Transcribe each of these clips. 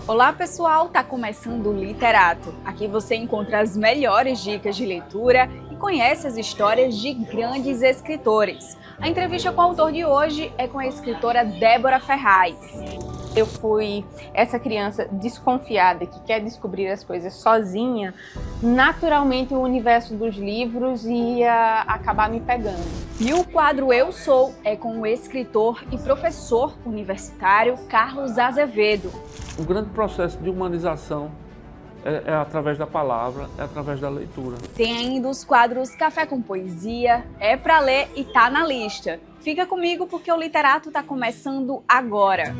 Olá pessoal, tá começando o Literato. Aqui você encontra as melhores dicas de leitura e conhece as histórias de grandes escritores. A entrevista com o autor de hoje é com a escritora Débora Ferraz. Eu fui essa criança desconfiada que quer descobrir as coisas sozinha, naturalmente o universo dos livros ia acabar me pegando. E o quadro Eu Sou é com o escritor e professor universitário Carlos Azevedo. O grande processo de humanização é através da palavra, é através da leitura. Tem ainda os quadros Café com Poesia, É Pra Ler e Tá na Lista. Fica comigo porque o Literato tá começando agora.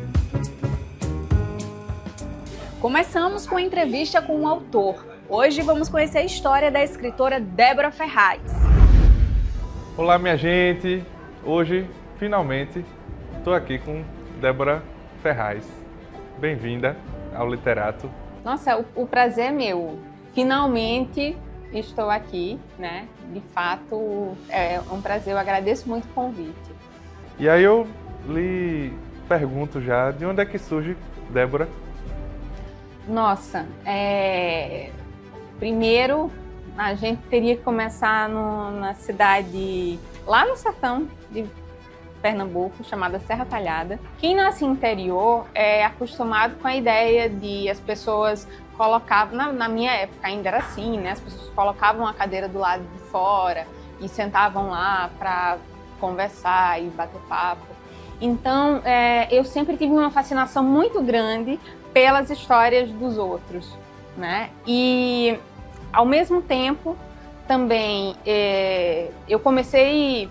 Começamos com a entrevista com o autor. Hoje vamos conhecer a história da escritora Débora Ferraz. Olá, minha gente! Hoje, finalmente, estou aqui com Débora Ferraz. Bem-vinda ao Literato. Nossa, o prazer é meu. Finalmente estou aqui, né? De fato, é um prazer. Eu agradeço muito o convite. E aí eu lhe pergunto já, de onde é que surge Débora? Nossa, primeiro a gente teria que começar na cidade, lá no sertão de Pernambuco, chamada Serra Talhada. Quem nasce no interior é acostumado com a ideia de as pessoas colocavam, na minha época ainda era assim, né? As pessoas colocavam a cadeira do lado de fora e sentavam lá para conversar e bater papo. Então, eu sempre tive uma fascinação muito grande pelas histórias dos outros, né? E, ao mesmo tempo, também, eu comecei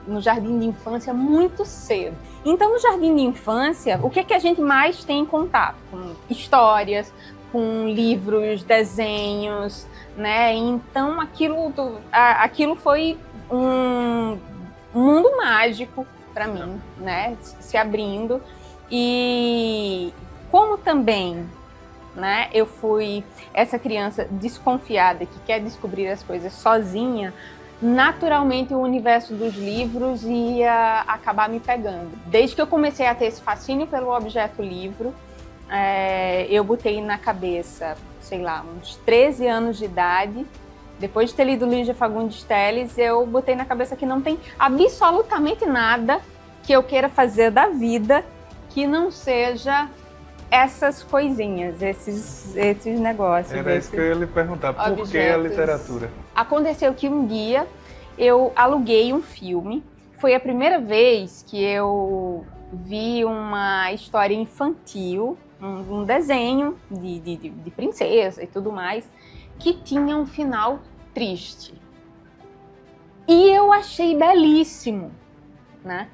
no jardim de infância muito cedo. Então, no jardim de infância, o que é que a gente mais tem em contato? Com histórias, com livros, desenhos, né? Então, aquilo foi um mundo mágico para mim, né? Se abrindo. E como também, né, eu fui essa criança desconfiada que quer descobrir as coisas sozinha, naturalmente o universo dos livros ia acabar me pegando. Desde que eu comecei a ter esse fascínio pelo objeto livro, eu botei na cabeça, sei lá, uns 13 anos de idade, depois de ter lido Lígia Fagundes Telles, eu botei na cabeça que não tem absolutamente nada que eu queira fazer da vida que não seja essas coisinhas, esses negócios. Era isso que eu ia lhe perguntar, por que a literatura? Aconteceu que um dia eu aluguei um filme, foi a primeira vez que eu vi uma história infantil, um desenho de princesa e tudo mais, que tinha um final triste. E eu achei belíssimo, né?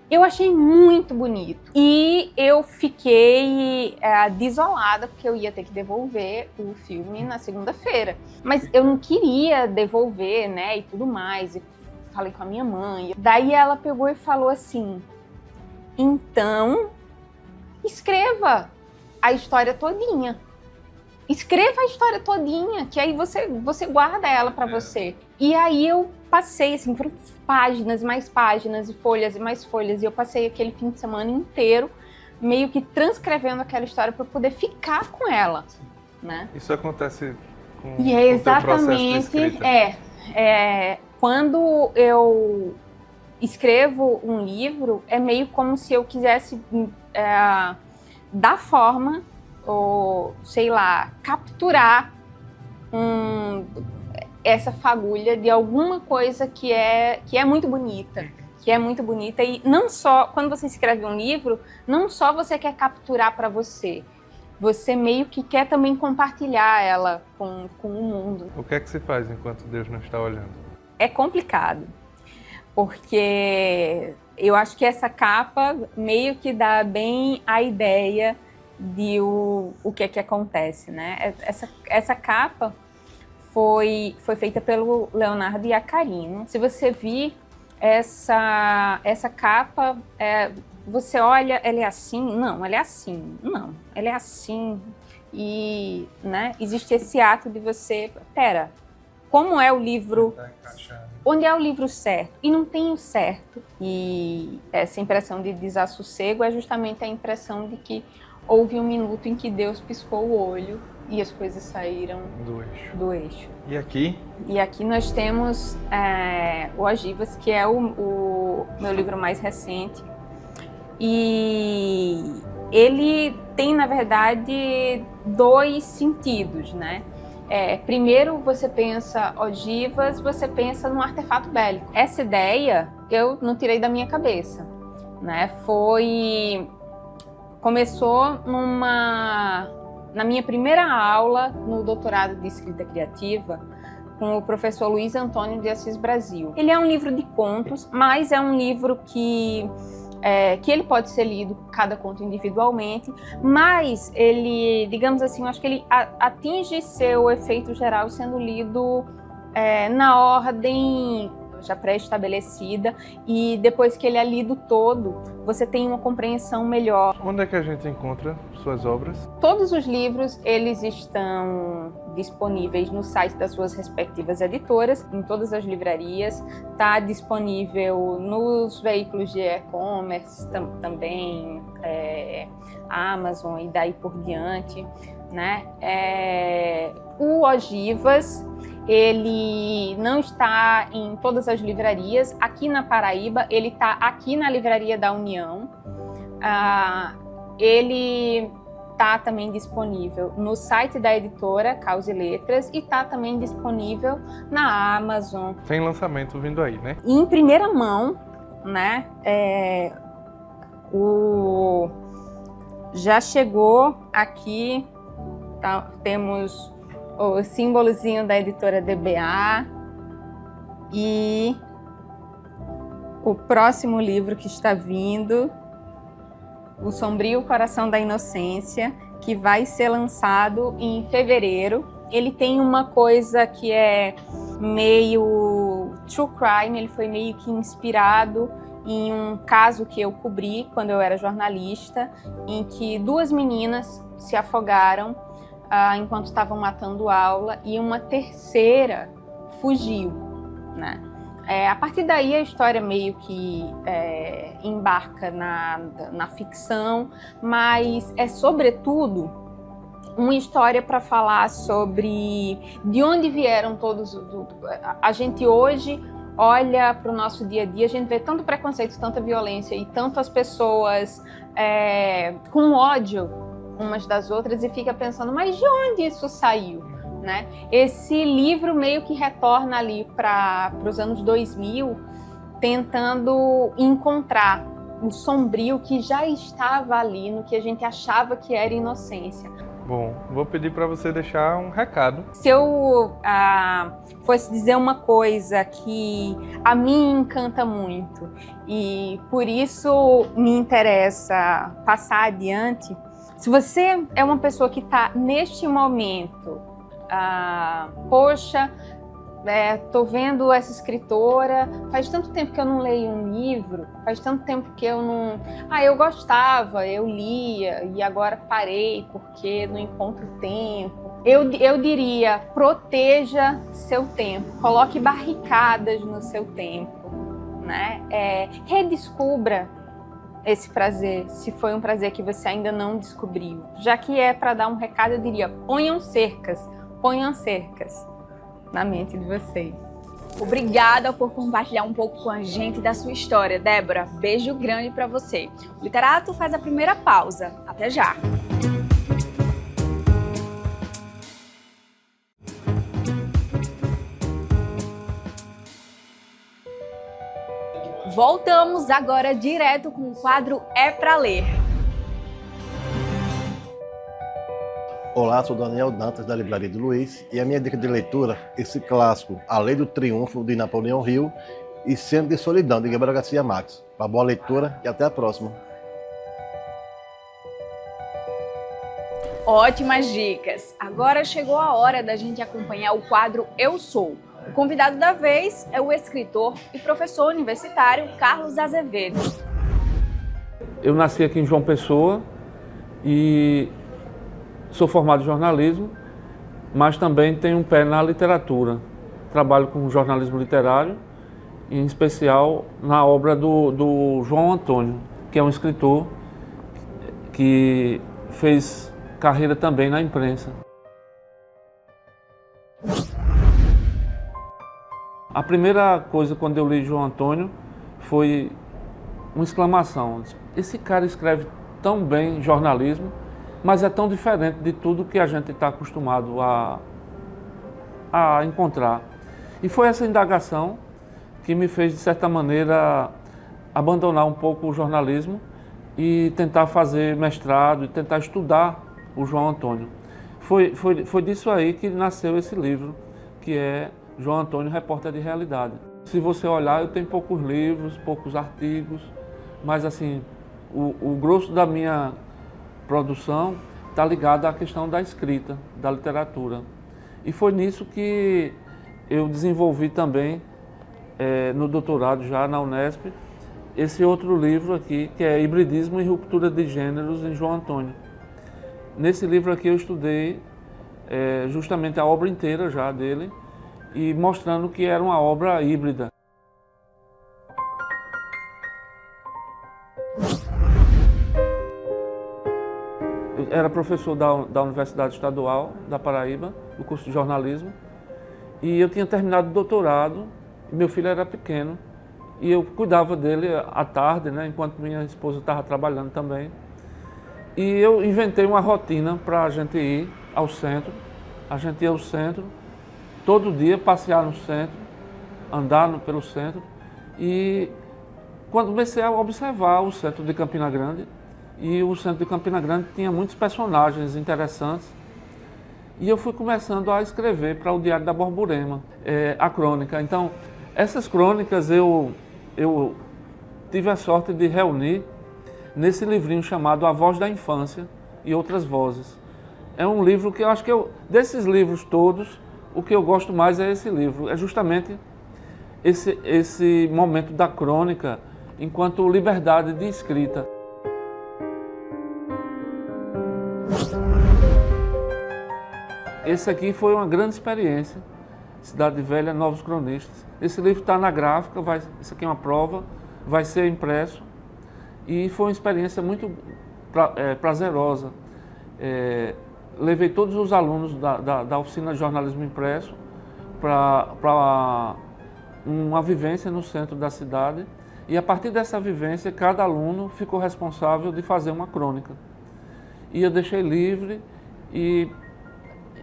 Eu achei muito bonito e eu fiquei desolada porque eu ia ter que devolver o filme na segunda-feira. Mas eu não queria devolver, né, e tudo mais. E falei com a minha mãe. Daí ela pegou e falou assim, então escreva a história todinha. Escreva a história todinha, que aí você guarda ela para você. E aí eu passei, assim, foram páginas, mais páginas, e folhas, e mais folhas, e eu passei aquele fim de semana inteiro meio que transcrevendo aquela história para poder ficar com ela, né? Isso acontece com e o teu processo de escrita? Quando eu escrevo um livro, é meio como se eu quisesse dar forma, ou, sei lá, capturar essa fagulha de alguma coisa que é muito bonita. E não só, quando você escreve um livro, não só você quer capturar para você meio que quer também compartilhar ela com o mundo. O que é que se faz enquanto Deus não está olhando? É complicado, porque eu acho que essa capa meio que dá bem a ideia de o que é que acontece, né? Essa capa foi feita pelo Leonardo Iacarino. Se você vir essa capa, você olha, ela é assim? Não, ela é assim. Não, ela é assim. E, né, existe esse ato de você... Pera, como é o livro... Onde é o livro certo? E não tem o certo. E essa impressão de desassossego é justamente a impressão de que houve um minuto em que Deus piscou o olho e as coisas saíram do eixo. E aqui? E aqui nós temos Ogivas, que é o meu livro mais recente. E ele tem, na verdade, dois sentidos, né? Primeiro, você pensa ogivas, você pensa num artefato bélico. Essa ideia eu não tirei da minha cabeça, né? Começou na minha primeira aula no doutorado de escrita criativa com o professor Luiz Antônio de Assis Brasil. Ele é um livro de contos, mas é um livro que ele pode ser lido, cada conto individualmente, mas ele, digamos assim, eu acho que ele atinge seu efeito geral sendo lido na ordem já pré-estabelecida, e depois que ele é lido todo, você tem uma compreensão melhor. Onde é que a gente encontra suas obras? Todos os livros, eles estão disponíveis no site das suas respectivas editoras, em todas as livrarias, está disponível nos veículos de e-commerce também, Amazon e daí por diante, né? O Ogivas, ele não está em todas as livrarias. Aqui na Paraíba, ele está aqui na Livraria da União. Ele está também disponível no site da editora Caos e Letras e está também disponível na Amazon. Tem lançamento vindo aí, né? Em primeira mão, né? Já chegou aqui, temos o símbolozinho da editora DBA e o próximo livro que está vindo, O Sombrio Coração da Inocência, que vai ser lançado em fevereiro. Ele tem uma coisa que é meio true crime, ele foi meio que inspirado em um caso que eu cobri quando eu era jornalista, em que duas meninas se afogaram enquanto estavam matando aula e uma terceira fugiu, né? A partir daí a história meio que embarca na ficção, mas é sobretudo uma história para falar sobre de onde vieram todos. A gente hoje olha para o nosso dia a dia, a gente vê tanto preconceito, tanta violência e tantas pessoas com ódio umas das outras e fica pensando, mas de onde isso saiu, né? Esse livro meio que retorna ali para os anos 2000, tentando encontrar o sombrio que já estava ali no que a gente achava que era inocência. Bom, vou pedir para você deixar um recado. Se eu fosse dizer uma coisa que a mim encanta muito e por isso me interessa passar adiante, se você é uma pessoa que está neste momento, poxa, tô vendo essa escritora, faz tanto tempo que eu não leio um livro, faz tanto tempo que eu não... eu gostava, eu lia e agora parei porque não encontro tempo. Eu diria, proteja seu tempo, coloque barricadas no seu tempo, né? Redescubra esse prazer, se foi um prazer que você ainda não descobriu. Já que é para dar um recado, eu diria, ponham cercas na mente de vocês. Obrigada por compartilhar um pouco com a gente da sua história, Débora. Beijo grande para você. O Literato faz a primeira pausa. Até já! Voltamos agora direto com o quadro É Pra Ler. Olá, sou Daniel Dantas, da Livraria do Luiz, e a minha dica de leitura, esse clássico, A Lei do Triunfo, de Napoleão Hill, e Cento de Solidão, de Gabriel Garcia Marques. Uma boa leitura e até a próxima. Ótimas dicas! Agora chegou a hora da gente acompanhar o quadro Eu Sou. O convidado da vez é o escritor e professor universitário Carlos Azevedo. Eu nasci aqui em João Pessoa e sou formado em jornalismo, mas também tenho um pé na literatura. Trabalho com jornalismo literário, em especial na obra do João Antônio, que é um escritor que fez carreira também na imprensa. A primeira coisa quando eu li João Antônio foi uma exclamação. Esse cara escreve tão bem jornalismo, mas é tão diferente de tudo que a gente está acostumado a encontrar. E foi essa indagação que me fez, de certa maneira, abandonar um pouco o jornalismo e tentar fazer mestrado e tentar estudar o João Antônio. Foi disso aí que nasceu esse livro, que é João Antônio, Repórter de Realidade. Se você olhar, eu tenho poucos livros, poucos artigos, mas assim, o grosso da minha produção está ligado à questão da escrita, da literatura. E foi nisso que eu desenvolvi também, no doutorado já na Unesp, esse outro livro aqui, que é Hibridismo e Ruptura de Gêneros em João Antônio. Nesse livro aqui eu estudei justamente a obra inteira já dele, e mostrando que era uma obra híbrida. Eu era professor da Universidade Estadual da Paraíba, do curso de jornalismo, e eu tinha terminado o doutorado, e meu filho era pequeno, e eu cuidava dele à tarde, né, enquanto minha esposa estava trabalhando também. E eu inventei uma rotina para a gente ir ao centro. A gente ia ao centro, todo dia passear no centro, andar pelo centro. E quando comecei a observar o centro de Campina Grande, e o centro de Campina Grande tinha muitos personagens interessantes, e eu fui começando a escrever para o Diário da Borborema, a crônica. Então, essas crônicas eu tive a sorte de reunir nesse livrinho chamado A Voz da Infância e Outras Vozes. É um livro que eu acho que desses livros todos, o que eu gosto mais é esse livro. É justamente esse momento da crônica enquanto liberdade de escrita. Esse aqui foi uma grande experiência, Cidade Velha, Novos Cronistas. Esse livro está na gráfica, isso aqui é uma prova, vai ser impresso. E foi uma experiência muito prazerosa. Levei todos os alunos da oficina de jornalismo impresso para uma vivência no centro da cidade. E a partir dessa vivência, cada aluno ficou responsável de fazer uma crônica. E eu deixei livre e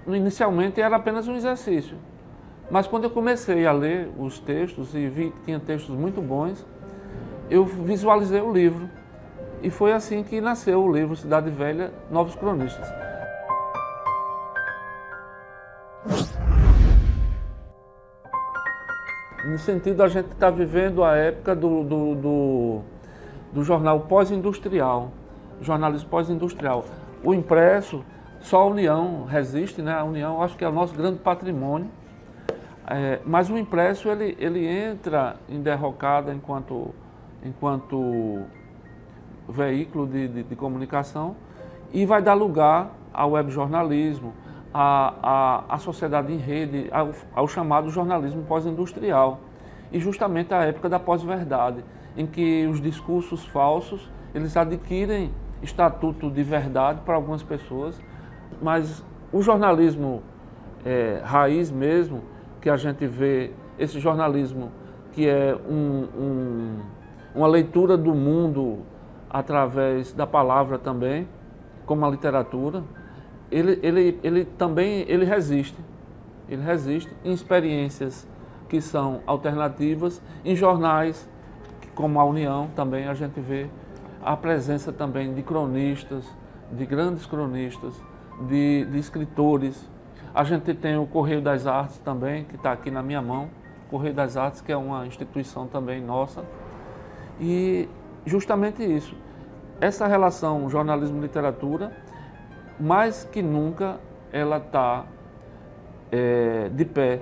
inicialmente era apenas um exercício. Mas quando eu comecei a ler os textos e vi que tinha textos muito bons, eu visualizei o livro. E foi assim que nasceu o livro Cidade Velha, Novos Cronistas. No sentido, a gente está vivendo a época do jornal pós-industrial, jornalismo pós-industrial. O impresso, só a União resiste, né? A União, acho que é o nosso grande patrimônio. Mas o impresso, ele entra em derrocada enquanto veículo de comunicação e vai dar lugar ao webjornalismo, à sociedade em rede, ao chamado jornalismo pós-industrial. E justamente a época da pós-verdade, em que os discursos falsos, eles adquirem estatuto de verdade para algumas pessoas, mas o jornalismo raiz mesmo, que a gente vê, esse jornalismo que é uma leitura do mundo através da palavra também, como a literatura, ele também resiste. Ele resiste em experiências que são alternativas, em jornais como a União também a gente vê a presença também de cronistas, de grandes cronistas, de escritores. A gente tem o Correio das Artes também, que está aqui na minha mão, Correio das Artes, que é uma instituição também nossa. E justamente isso, essa relação jornalismo-literatura, mais que nunca, ela está de pé.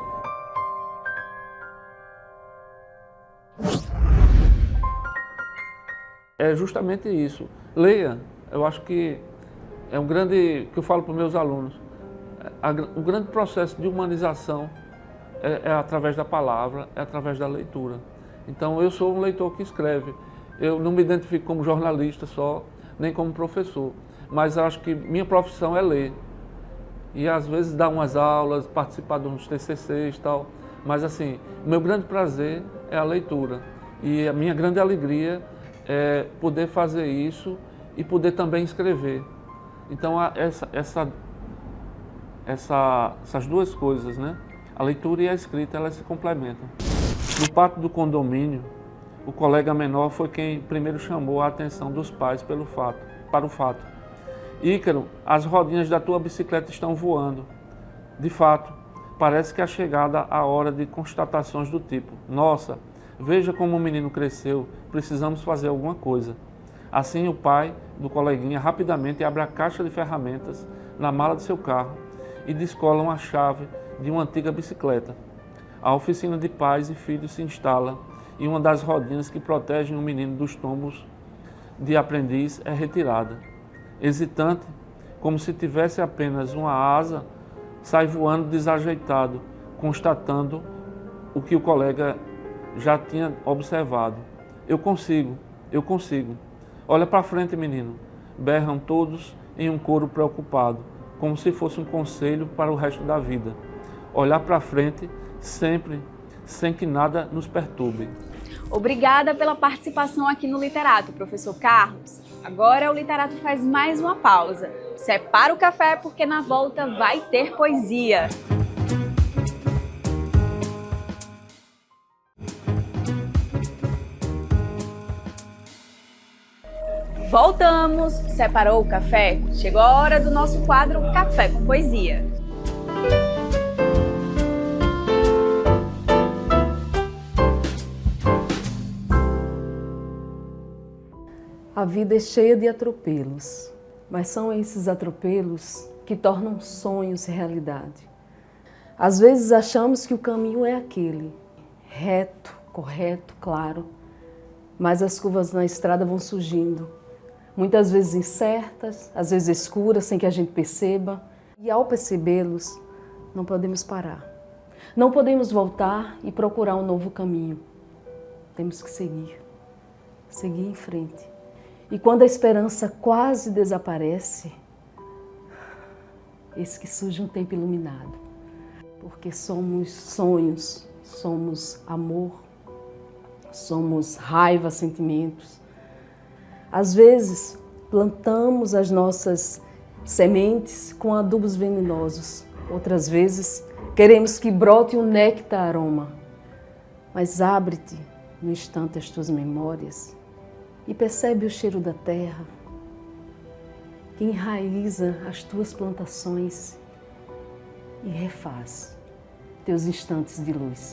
É justamente isso. Leia, eu acho que é um grande, que eu falo para os meus alunos, o grande processo de humanização é através da palavra, é através da leitura. Então eu sou um leitor que escreve. Eu não me identifico como jornalista só, nem como professor, mas acho que minha profissão é ler. E às vezes dar umas aulas, participar de uns TCCs e tal. Mas assim, o meu grande prazer é a leitura. E a minha grande alegria é poder fazer isso e poder também escrever. Então essas duas coisas, né? A leitura e a escrita, elas se complementam. No pátio do condomínio, o colega menor foi quem primeiro chamou a atenção dos pais para o fato. Ícaro, as rodinhas da tua bicicleta estão voando. De fato, parece que é chegada a hora de constatações do tipo: nossa, veja como o menino cresceu, precisamos fazer alguma coisa. Assim, o pai do coleguinha rapidamente abre a caixa de ferramentas na mala de seu carro e descola uma chave de uma antiga bicicleta. A oficina de pais e filhos se instala e uma das rodinhas que protegem o menino dos tombos de aprendiz é retirada. Hesitante, como se tivesse apenas uma asa, sai voando desajeitado, constatando o que o colega já tinha observado. Eu consigo. Olha para frente, menino. Berram todos em um coro preocupado, como se fosse um conselho para o resto da vida. Olhar para frente sempre, sem que nada nos perturbe. Obrigada pela participação aqui no Literato, professor Carlos. Agora o Literato faz mais uma pausa. Separa o café porque na volta vai ter poesia. Voltamos! Separou o café? Chegou a hora do nosso quadro Café com Poesia. A vida é cheia de atropelos, mas são esses atropelos que tornam sonhos realidade. Às vezes achamos que o caminho é aquele, reto, correto, claro, mas as curvas na estrada vão surgindo, muitas vezes incertas, às vezes escuras, sem que a gente perceba. E ao percebê-los, não podemos parar. Não podemos voltar e procurar um novo caminho. Temos que seguir em frente. E quando a esperança quase desaparece, eis que surge um tempo iluminado. Porque somos sonhos, somos amor, somos raiva, sentimentos. Às vezes, plantamos as nossas sementes com adubos venenosos. Outras vezes, queremos que brote um néctar aroma. Mas abre-te no instante as tuas memórias e percebe o cheiro da terra que enraiza as tuas plantações e refaz teus instantes de luz.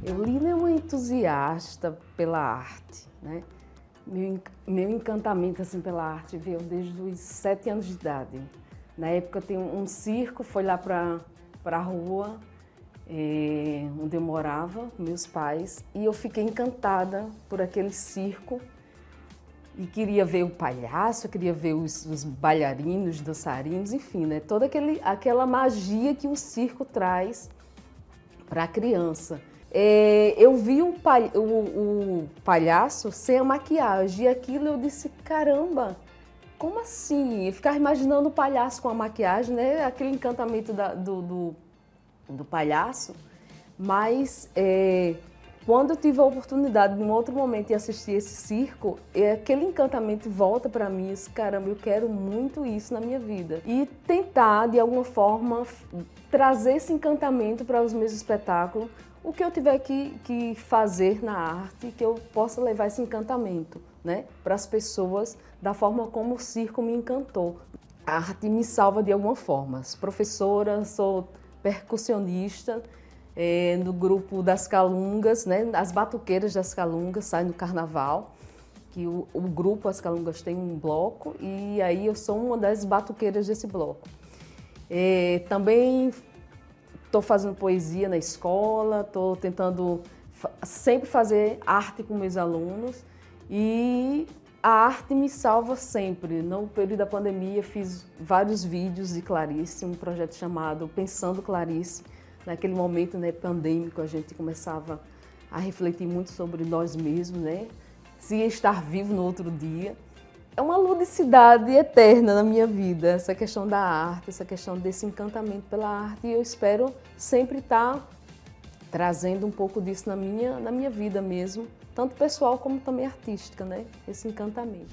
Eulina é uma entusiasta pela arte, né? Meu encantamento assim, pela arte veio desde os 7 anos de idade. Na época tem um circo, foi lá para a rua, onde eu morava, com meus pais, e eu fiquei encantada por aquele circo e queria ver o palhaço, queria ver os bailarinos, dançarinos, enfim, né? Toda aquela magia que o circo traz para a criança. Eu vi o palhaço sem a maquiagem e aquilo eu disse, caramba, como assim? Eu ficava imaginando o palhaço com a maquiagem, né? Aquele encantamento do palhaço, mas quando eu tive a oportunidade, em outro momento, de assistir esse circo, aquele encantamento volta para mim, esse caramba, eu quero muito isso na minha vida. E tentar, de alguma forma, trazer esse encantamento para os meus espetáculos, o que eu tiver que fazer na arte, que eu possa levar esse encantamento, né, para as pessoas, da forma como o circo me encantou. A arte me salva de alguma forma. Sou professora, sou percussionista no grupo das Calungas, né? As batuqueiras das Calungas saem no carnaval, que o grupo As Calungas tem um bloco e aí eu sou uma das batuqueiras desse bloco. Também estou fazendo poesia na escola, estou tentando sempre fazer arte com meus alunos e a arte me salva sempre. No período da pandemia fiz vários vídeos de Clarice, um projeto chamado Pensando Clarice. Naquele momento, né, pandêmico, a gente começava a refletir muito sobre nós mesmos, né? se ia estar vivo no outro dia. É uma ludicidade eterna na minha vida, essa questão da arte, essa questão desse encantamento pela arte, e eu espero sempre estar trazendo um pouco disso na minha vida mesmo, tanto pessoal como também artística, né? Esse encantamento.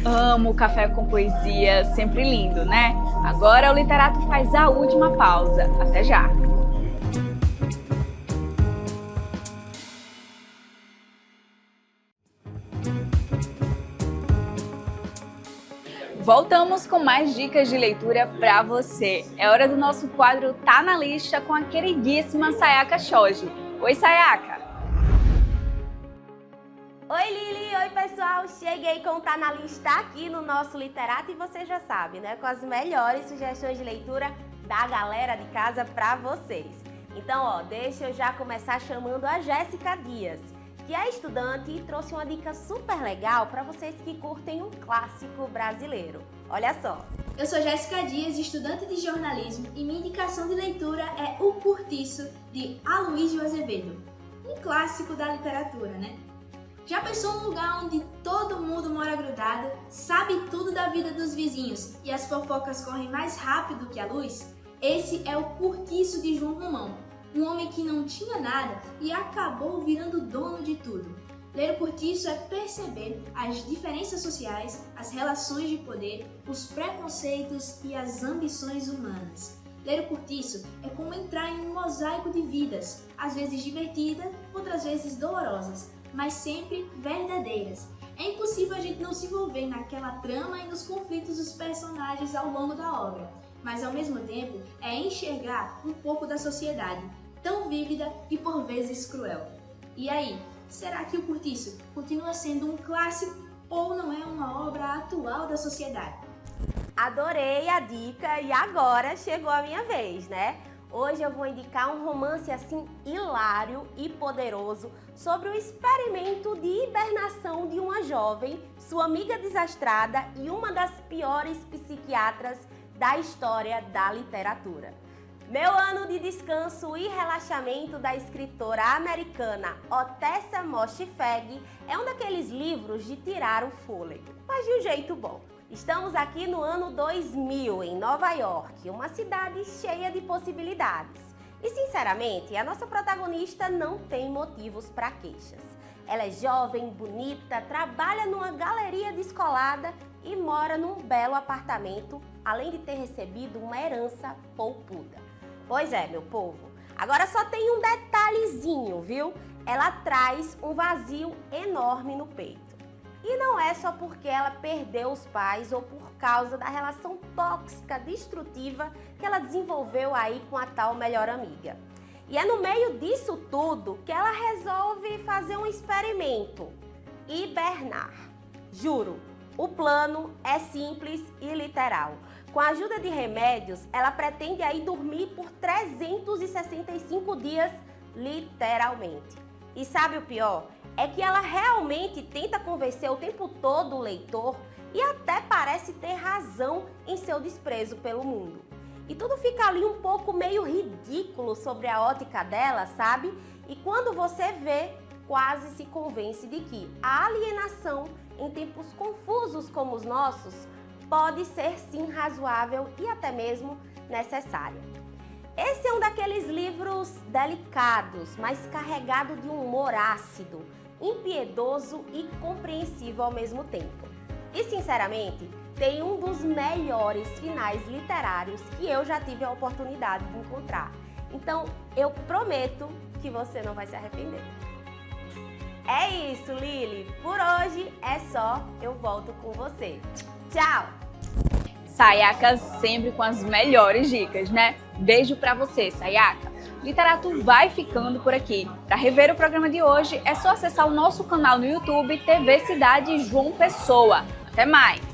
Amo café com poesia, sempre lindo, né? Agora o Literato faz a última pausa. Até já! Voltamos com mais dicas de leitura para você. É hora do nosso quadro Tá na Lista com a queridíssima Sayaka Shoji. Oi, Sayaka! Oi, Lili! Oi, pessoal! Cheguei com o Tá na Lista aqui no nosso Literato e você já sabe, né? Com as melhores sugestões de leitura da galera de casa para vocês. Então, ó, deixa eu já começar chamando a Jéssica Dias, que é estudante e trouxe uma dica super legal para vocês que curtem um clássico brasileiro. Olha só! Eu sou Jéssica Dias, estudante de jornalismo, e minha indicação de leitura é O Cortiço, de Aloísio Azevedo. Um clássico da literatura, né? Já pensou num lugar onde todo mundo mora grudado, sabe tudo da vida dos vizinhos e as fofocas correm mais rápido que a luz? Esse é O Cortiço de João Romão, um homem que não tinha nada e acabou virando dono de tudo. Ler O Cortiço é perceber as diferenças sociais, as relações de poder, os preconceitos e as ambições humanas. Ler O Cortiço é como entrar em um mosaico de vidas, às vezes divertidas, outras vezes dolorosas, mas sempre verdadeiras. É impossível a gente não se envolver naquela trama e nos conflitos dos personagens ao longo da obra, mas ao mesmo tempo é enxergar um pouco da sociedade, tão vívida e por vezes cruel. E aí, será que O Cortiço continua sendo um clássico ou não é uma obra atual da sociedade? Adorei a dica e agora chegou a minha vez, né? Hoje eu vou indicar um romance assim hilário e poderoso sobre o experimento de hibernação de uma jovem, sua amiga desastrada e uma das piores psiquiatras da história da literatura. Meu ano de descanso e relaxamento da escritora americana Otessa Moshfegh é um daqueles livros de tirar o fôlego, mas de um jeito bom. Estamos aqui no ano 2000, em Nova York, uma cidade cheia de possibilidades. E, sinceramente, a nossa protagonista não tem motivos para queixas. Ela é jovem, bonita, trabalha numa galeria descolada e mora num belo apartamento, além de ter recebido uma herança poupuda. Pois é, meu povo. Agora só tem um detalhezinho, viu? Ela traz um vazio enorme no peito. E não é só porque ela perdeu os pais ou por causa da relação tóxica, destrutiva que ela desenvolveu aí com a tal melhor amiga. E é no meio disso tudo que ela resolve fazer um experimento: hibernar. Juro, o plano é simples e literal. Com a ajuda de remédios, ela pretende aí dormir por 365 dias, literalmente. E sabe o pior? É que ela realmente tenta convencer o tempo todo o leitor e até parece ter razão em seu desprezo pelo mundo. E tudo fica ali um pouco meio ridículo sobre a ótica dela, sabe? E quando você vê, quase se convence de que a alienação em tempos confusos como os nossos pode ser sim razoável e até mesmo necessária. Esse é um daqueles livros delicados, mas carregado de um humor ácido, impiedoso e compreensível ao mesmo tempo. E, sinceramente, tem um dos melhores finais literários que eu já tive a oportunidade de encontrar. Então, eu prometo que você não vai se arrepender. É isso, Lili. Por hoje é só. Eu volto com você. Tchau! Sayaka sempre com as melhores dicas, né? Beijo pra você, Sayaka. Literato vai ficando por aqui. Para rever o programa de hoje, é só acessar o nosso canal no YouTube TV Cidade João Pessoa. Até mais!